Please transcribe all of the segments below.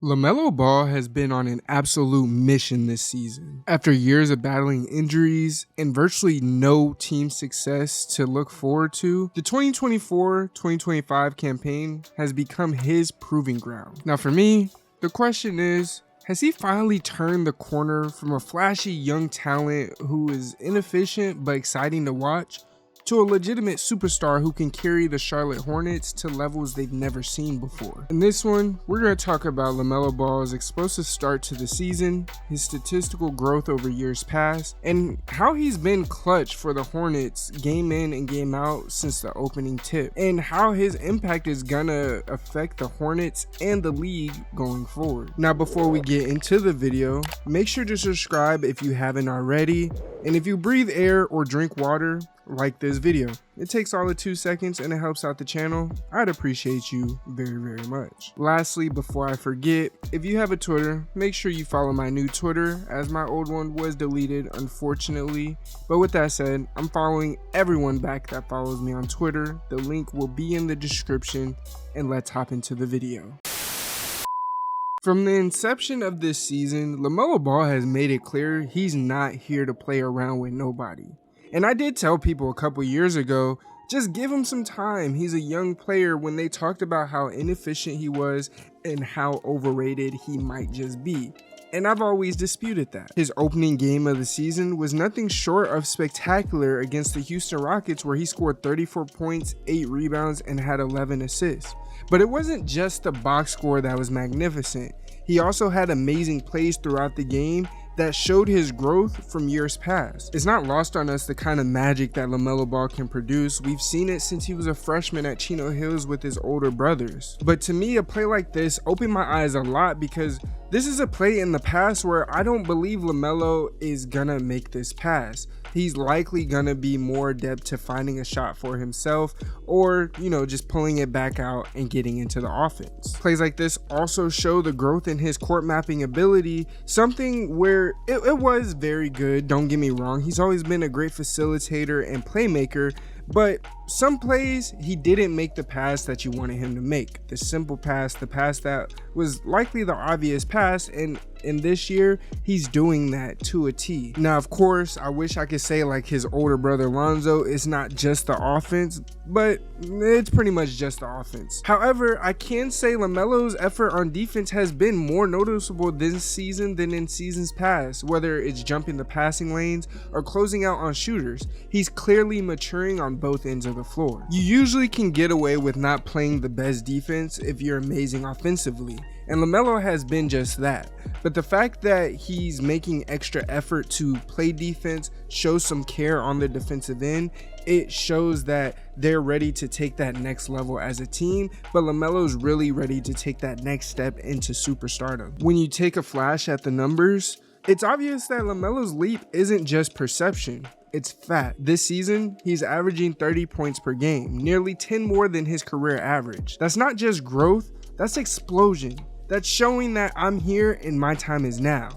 LaMelo Ball has been on an absolute mission this season. After years of battling injuries and virtually no team success to look forward to, the 2024-2025 campaign has become his proving ground. Now for me, the question is, has he finally turned the corner from a flashy young talent who is inefficient but exciting to watch to a legitimate superstar who can carry the Charlotte Hornets to levels they've never seen before? In this one, we're going to talk about LaMelo Ball's explosive start to the season, his statistical growth over years past, and how he's been clutch for the Hornets game in and game out since the opening tip, and how his impact is gonna affect the Hornets and the league going forward. Now before we get into the video, make sure to subscribe if you haven't already, and if you breathe air or drink water, like this video. It takes all of 2 seconds and it helps out the channel. I'd appreciate you very much. Lastly, before I forget, if you have a Twitter, make sure you follow my new Twitter, as my old one was deleted unfortunately. But with that said, I'm following everyone back that follows me on Twitter. The link will be in the description, and let's hop into the video. From the inception of this season, LaMelo Ball has made it clear he's not here to play around with nobody. And I did tell people a couple years ago, just give him some time. He's a young player, when they talked about how inefficient he was and how overrated he might just be. And I've always disputed that. His opening game of the season was nothing short of spectacular against the Houston Rockets, where he scored 34 points, 8 rebounds, and had 11 assists. But it wasn't just the box score that was magnificent. He also had amazing plays throughout the game that showed his growth from years past. It's not lost on us the kind of magic that LaMelo Ball can produce. We've seen it since he was a freshman at Chino Hills with his older brothers. But to me, a play like this opened my eyes a lot, because this is a play in the past where I don't believe LaMelo is gonna make this pass. He's likely gonna be more adept to finding a shot for himself, or, just pulling it back out and getting into the offense. Plays like this also show the growth in his court mapping ability, something where it was very good, don't get me wrong. He's always been a great facilitator and playmaker, but some plays he didn't make the pass that you wanted him to make. The simple pass, the pass that was likely the obvious pass, and in this year he's doing that to a T. Now of course, I wish I could say like his older brother Lonzo, it's not just the offense, but it's pretty much just the offense. However, I can say LaMelo's effort on defense has been more noticeable this season than in seasons past, whether it's jumping the passing lanes or closing out on shooters. He's clearly maturing on both ends of the floor. You usually can get away with not playing the best defense if you're amazing offensively, and LaMelo has been just that. But the fact that he's making extra effort to play defense shows some care on the defensive end. It shows that they're ready to take that next level as a team, but LaMelo's really ready to take that next step into superstardom. When you take a flash at the numbers, it's obvious that LaMelo's leap isn't just perception. It's fact. This season, he's averaging 30 points per game, nearly 10 more than his career average. That's not just growth, that's explosion. That's showing that I'm here and my time is now.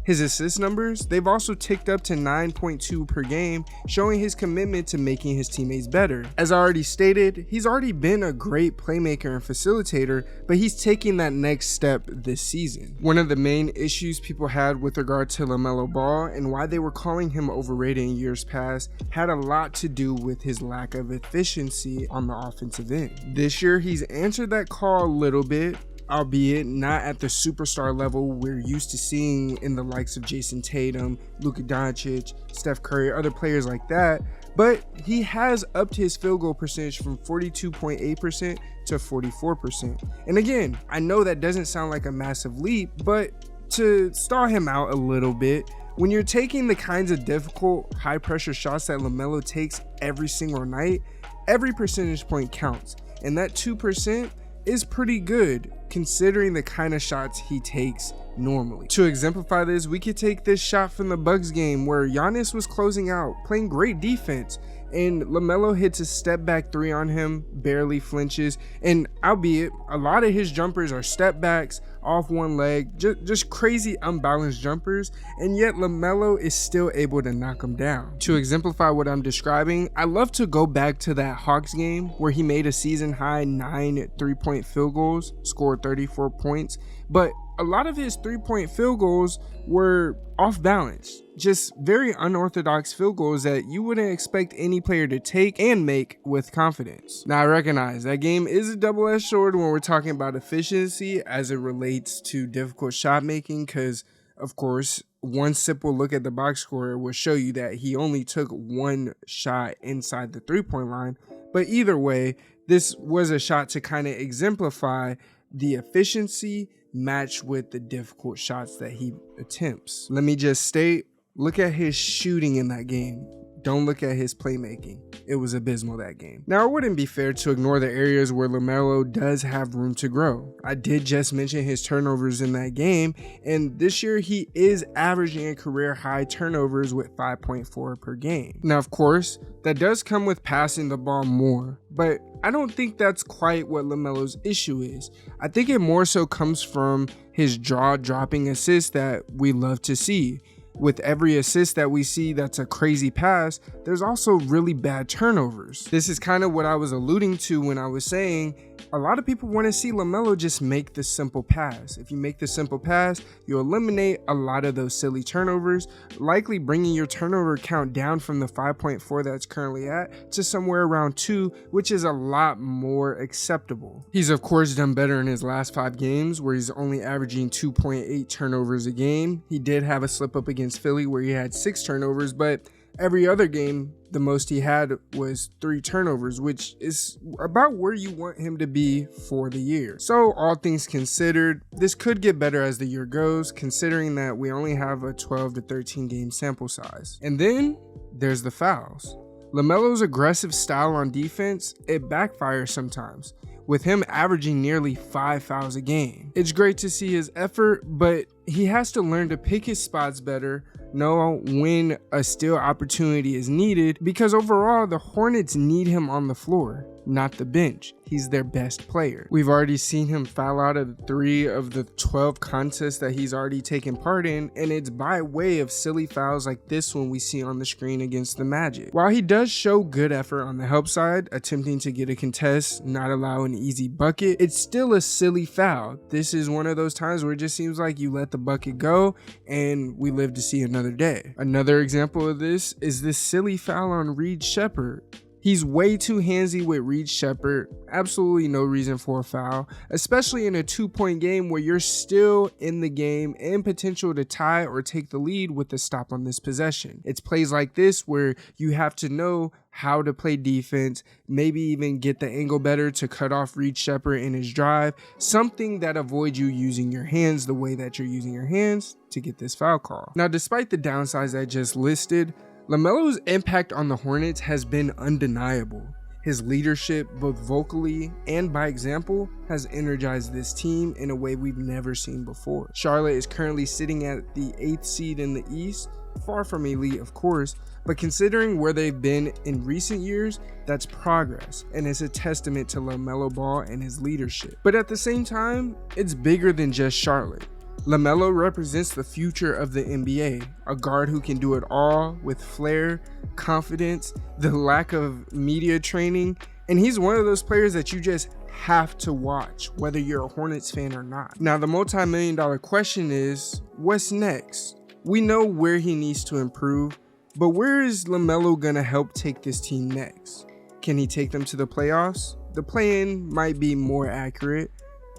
His assist numbers, they've also ticked up to 9.2 per game, showing his commitment to making his teammates better. As I already stated, he's already been a great playmaker and facilitator, but he's taking that next step this season. One of the main issues people had with regard to LaMelo Ball and why they were calling him overrated in years past had a lot to do with his lack of efficiency on the offensive end. This year, he's answered that call a little bit, albeit not at the superstar level we're used to seeing in the likes of Jason Tatum, Luka Doncic, Steph Curry, other players like that, but he has upped his field goal percentage from 42.8% to 44%. And again, I know that doesn't sound like a massive leap, but to stall him out a little bit, when you're taking the kinds of difficult, high-pressure shots that LaMelo takes every single night, every percentage point counts, and that 2% is pretty good considering the kind of shots he takes normally. To exemplify this, we could take this shot from the Bucks game where Giannis was closing out, playing great defense, and LaMelo hits a step back 3 on him, barely flinches, and albeit a lot of his jumpers are step backs off one leg, just crazy unbalanced jumpers, and yet LaMelo is still able to knock him down. To exemplify what I'm describing, I love to go back to that Hawks game where he made a season high 9 3-point field goals, scored 34 points, but a lot of his 3-point field goals were off balance, just very unorthodox field goals that you wouldn't expect any player to take and make with confidence. Now I recognize that game is a double-edged sword when we're talking about efficiency as it relates to difficult shot making, because of course one simple look at the box score will show you that he only took one shot inside the 3-point line. But either way, this was a shot to kind of exemplify the efficiency matched with the difficult shots that he attempts. Let me just state, look at his shooting in that game. Don't look at his playmaking. It was abysmal that game. Now, it wouldn't be fair to ignore the areas where LaMelo does have room to grow. I did just mention his turnovers in that game, and this year he is averaging a career high turnovers with 5.4 per game. Now, of course, that does come with passing the ball more, but I don't think that's quite what LaMelo's issue is. I think it more so comes from his jaw-dropping assists that we love to see. With every assist that we see that's a crazy pass, there's also really bad turnovers. This is kind of what I was alluding to when I was saying a lot of people want to see LaMelo just make the simple pass. If you make the simple pass, you eliminate a lot of those silly turnovers, likely bringing your turnover count down from the 5.4 that's currently at to somewhere around 2, which is a lot more acceptable. He's of course done better in his last 5 games where he's only averaging 2.8 turnovers a game. He did have a slip up against Philly where he had 6 turnovers, but every other game, the most he had was 3 turnovers, which is about where you want him to be for the year. So all things considered, this could get better as the year goes, considering that we only have a 12 to 13 game sample size. And then there's the fouls. LaMelo's aggressive style on defense, it backfires sometimes, with him averaging nearly 5 fouls a game. It's great to see his effort, but he has to learn to pick his spots better, know when a steal opportunity is needed, because overall the Hornets need him on the floor, not the bench. He's their best player. We've already seen him foul out of 3 of the 12 contests that he's already taken part in, and it's by way of silly fouls like this one we see on the screen against the Magic. While he does show good effort on the help side, attempting to get a contest, not allow an easy bucket, it's still a silly foul. This is one of those times where it just seems like you let the bucket go and we live to see another day. Another example of this is this silly foul on Reed Sheppard. He's way too handsy with Reed Sheppard, absolutely no reason for a foul, especially in a 2-point game where you're still in the game and potential to tie or take the lead with the stop on this possession. It's plays like this where you have to know how to play defense, maybe even get the angle better to cut off Reed Sheppard in his drive, something that avoids you using your hands the way that you're using your hands to get this foul call. Now, despite the downsides I just listed, LaMelo's impact on the Hornets has been undeniable. His leadership, both vocally and by example, has energized this team in a way we've never seen before. Charlotte is currently sitting at the 8th seed in the East, far from elite of course, but considering where they've been in recent years, that's progress, and it's a testament to LaMelo Ball and his leadership. But at the same time, it's bigger than just Charlotte. LaMelo represents the future of the NBA, a guard who can do it all with flair, confidence, the lack of media training, and he's one of those players that you just have to watch, whether you're a Hornets fan or not. Now, the multi-million-dollar question is, what's next? We know where he needs to improve, but where is LaMelo gonna help take this team next? Can he take them to the playoffs? The play-in might be more accurate,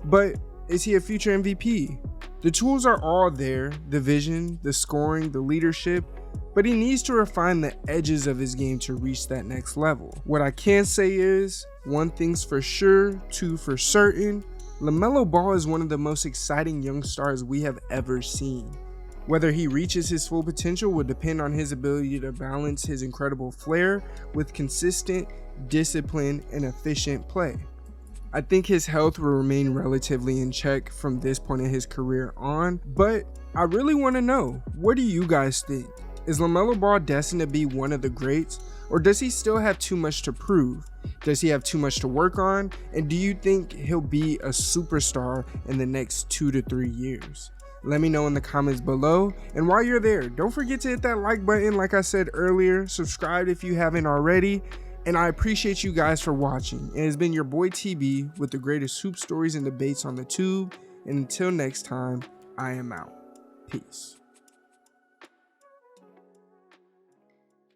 but is he a future MVP? The tools are all there, the vision, the scoring, the leadership, but he needs to refine the edges of his game to reach that next level. What I can say is, 1 thing's for sure, 2 for certain, LaMelo Ball is one of the most exciting young stars we have ever seen. Whether he reaches his full potential will depend on his ability to balance his incredible flair with consistent, disciplined, and efficient play. I think his health will remain relatively in check from this point in his career on, but I really want to know, what do you guys think? Is LaMelo Ball destined to be one of the greats, or does he still have too much to prove? Does he have too much to work on? And do you think he'll be a superstar in the next 2 to 3 years? Let me know in the comments below. And while you're there, don't forget to hit that like button like I said earlier. Subscribe if you haven't already. And I appreciate you guys for watching. It has been your boy TB with the greatest hoop stories and debates on the tube. And until next time, I am out. Peace.